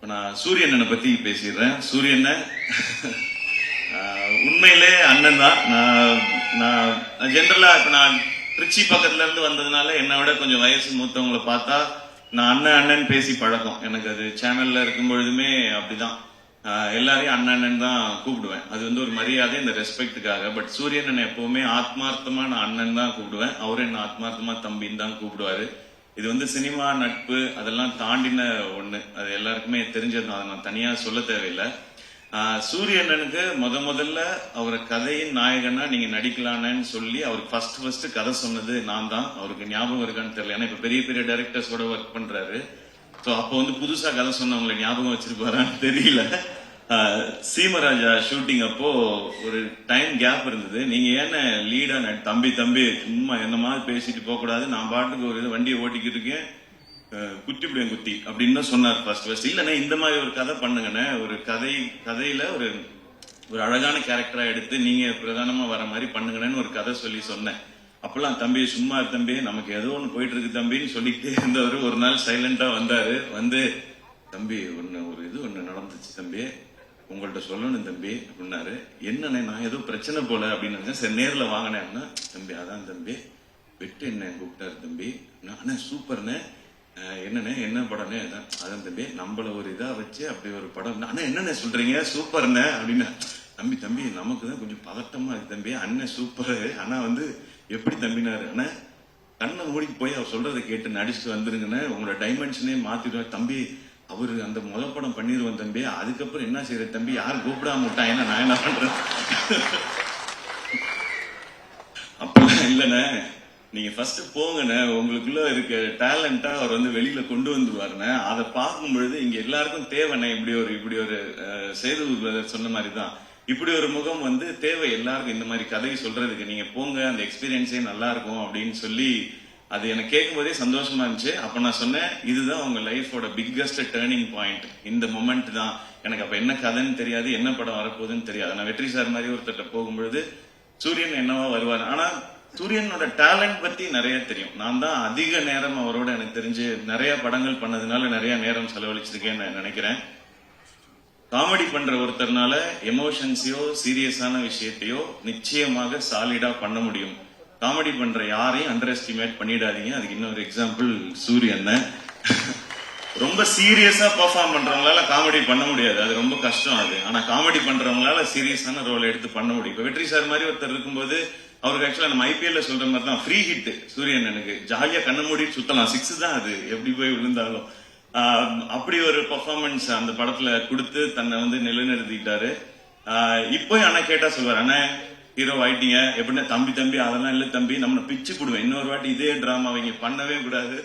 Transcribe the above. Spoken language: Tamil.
நான் சூரியனை பத்தி பேசிடுறேன். சூரியனை உண்மையிலே அண்ணன் தான். நான் ஜென்ரலா இப்ப நான் திருச்சி பக்கத்துல இருந்து வந்ததுனால என்னை விட கொஞ்சம் வயசு மூத்தவங்களை பார்த்தா நான் அண்ணன் பேசி பழக்கம். எனக்கு அது சேனல்ல இருக்கும் பொழுதுமே அப்படிதான். எல்லாரையும் அண்ணன் தான் கூப்பிடுவேன். அது வந்து ஒரு மரியாதை, இந்த ரெஸ்பெக்டுக்காக. பட் சூரியன் எப்பவுமே ஆத்மார்த்தமா நான் அண்ணன் தான் கூப்பிடுவேன். அவரு என்ன ஆத்மார்த்தமா தம்பின்னு தான் கூப்பிடுவாரு. இது வந்து சினிமா நட்பு அதெல்லாம் தாண்டின ஒண்ணு. அது எல்லாருக்குமே தெரிஞ்சது. அதை நான் தனியா சொல்ல தேவையில்லை. சூரியனனுக்கு முதல்ல அவரை கதையின் நாயகனா நீங்க நடிக்கலான்னு சொல்லி அவருக்கு ஃபர்ஸ்ட் கதை சொன்னது நான் தான். அவருக்கு ஞாபகம் இருக்கான்னு தெரியல. ஏன்னா இப்ப பெரிய பெரிய டைரக்டர்ஸோட ஒர்க் பண்றாரு. ஸோ அப்போ வந்து புதுசா கதை சொன்னவங்களை ஞாபகம் வச்சிருப்பாரான்னு தெரியல. சீமராஜா ஷூட்டிங் அப்போ ஒரு டைம் கேப் இருந்தது. நீங்க ஏன்னு லீடா தம்பி சும்மா என்ன மாதிரி பேசிட்டு போக கூடாது, நான் பாட்டுக்கு ஒரு வண்டியை ஓட்டிக்கிட்டு இருக்கேன், குத்திவிடுவேன் குத்தி அப்படின்னு சொன்னார் ஃபர்ஸ்ட். இல்லைன்னா இந்த மாதிரி ஒரு கதை பண்ணுங்கண்ணே, ஒரு கதையில ஒரு அழகான கேரக்டரா எடுத்து நீங்க பிரதானமா வர மாதிரி பண்ணுங்கன்னு ஒரு கதை சொல்லி சொன்னேன். அப்பெல்லாம் தம்பி சும்மா தம்பி, நமக்கு ஏதோ ஒண்ணு போயிட்டு இருக்கு தம்பின்னு சொல்லிக்கிட்டே இருந்தவர் ஒரு நாள் சைலண்டா வந்தாரு. வந்து தம்பி ஒண்ணு நடந்துச்சு தம்பி, உங்கள்ட்ட சொல்லணும் தம்பி அப்படின்னாரு. என்னண்ணே, நான் ஏதோ பிரச்சனை போல அப்படின்னு சரி நேர்ல வாங்கினேன்னா, தம்பி அதான் தம்பி வெட்டு என்ன கூப்பிட்டாரு தம்பி. அண்ணா சூப்பர்ண்ணே, என்னண்ணே என்ன படம்னே அதான் தம்பி நம்மள ஒரு இதா வச்சு அப்படி ஒரு படம். அண்ணா என்னண்ணே சொல்றீங்க சூப்பர்ண்ணே அப்படின்னா, தம்பி நமக்கு தான் கொஞ்சம் பதட்டமா இருக்கு தம்பி, அண்ணன் சூப்பர். ஆனா வந்து எப்படி தம்பினாரு, அண்ணா கண்ணை மூடிக்கு போய் அவர் சொல்றதை கேட்டு நடிச்சுட்டு வந்துருங்கண்ணே, உங்களோட டைமென்ஷனே மாத்திடுவார் தம்பி. அவரு அந்த முதல் படம் பண்ணிடுவோம் தம்பி, அதுக்கப்புறம் என்ன செய்யற தம்பி, யாரும் கூப்பிடாம விட்டான், ஏன்னா நான் என்ன பண்றேன். அப்பெல்லாம் இல்லண்ணே, நீங்க ஃபர்ஸ்ட் போங்கண்ணே, உங்களுக்குள்ள இருக்க டேலண்டா அவர் வந்து வெளியில கொண்டு வந்துருவாருண்ணே. அதை பார்க்கும் பொழுது இங்க எல்லாருக்கும் தேவைண்ணே. இப்படி ஒரு சேது சொன்ன மாதிரிதான் இப்படி ஒரு முகம் வந்து தேவை எல்லாருக்கும். இந்த மாதிரி கதை சொல்றதுக்கு நீங்க போங்க, அந்த எக்ஸ்பீரியன்ஸே நல்லா இருக்கும் அப்படின்னு சொல்லி அது எனக்கு கேட்கும் போதே சந்தோஷமா இருந்துச்சு. அப்ப நான் சொன்னேன், இதுதான் உங்க லைஃபோட பிக்கஸ்ட் டேர்னிங் பாயிண்ட், இந்த மொமெண்ட் தான். எனக்கு அப்ப என்ன கதைன்னு தெரியாது, என்ன படம் வரப்போகுதுன்னு தெரியாது. நான் வெற்றி சார் மாதிரி ஒருத்தட்ட போகும்பொழுது சூரியன் என்னவா வருவார். ஆனா சூரியனோட டேலண்ட் பத்தி நிறைய தெரியும். நான் தான் அதிக நேரம் அவரோட எனக்கு தெரிஞ்சு நிறைய படங்கள் பண்ணதுனால நிறைய நேரம் செலவழிச்சிருக்கேன்னு நான் நினைக்கிறேன். காமெடி பண்ற ஒருத்தர்னால எமோஷன்ஸையோ சீரியஸான விஷயத்தையோ நிச்சயமாக சாலிடா பண்ண முடியும். காமெடி பண்ற யாரையும் அண்டர் எஸ்டிமேட் பண்ணிடாதீங்க. அதுக்கு இன்னொரு எக்ஸாம்பிள் சூரியன். ரொம்ப சீரியஸா பெர்ஃபார்ம் பண்றவங்களால காமெடி பண்ண முடியாது, அது ரொம்ப கஷ்டம் அது. ஆனா காமெடி பண்றவங்களால சீரியஸான ரோல் எடுத்து பண்ண முடியும். இப்ப வெற்றி சார் மாதிரி ஒருத்தர் இருக்கும்போது அவருக்கு ஆக்சுவலா நம்ம ஐபிஎல்ல சொல்ற மாதிரி தான் ஃப்ரீ ஹிட் சூரியன். எனக்கு ஜாலியா கண்ண மூடி சுத்தலாம், 6 தான் அது எப்படி போய் விழுந்தாலும். அப்படி ஒரு பெர்ஃபார்மன்ஸ் அந்த படத்துல கொடுத்து தன்னை வந்து நிலைநிறுத்திட்டாரு. இப்போ அண்ணா கேட்டா சொல்வார், அண்ணா ஹீரோ ஆயிட்டீங்க எப்படின்னா, தம்பி அதெல்லாம் இல்ல தம்பி, நம்ம பிச்சு போடுவேன், இன்னொரு வாட்டி இதே டிராமா அவங்க பண்ணவே கூடாது.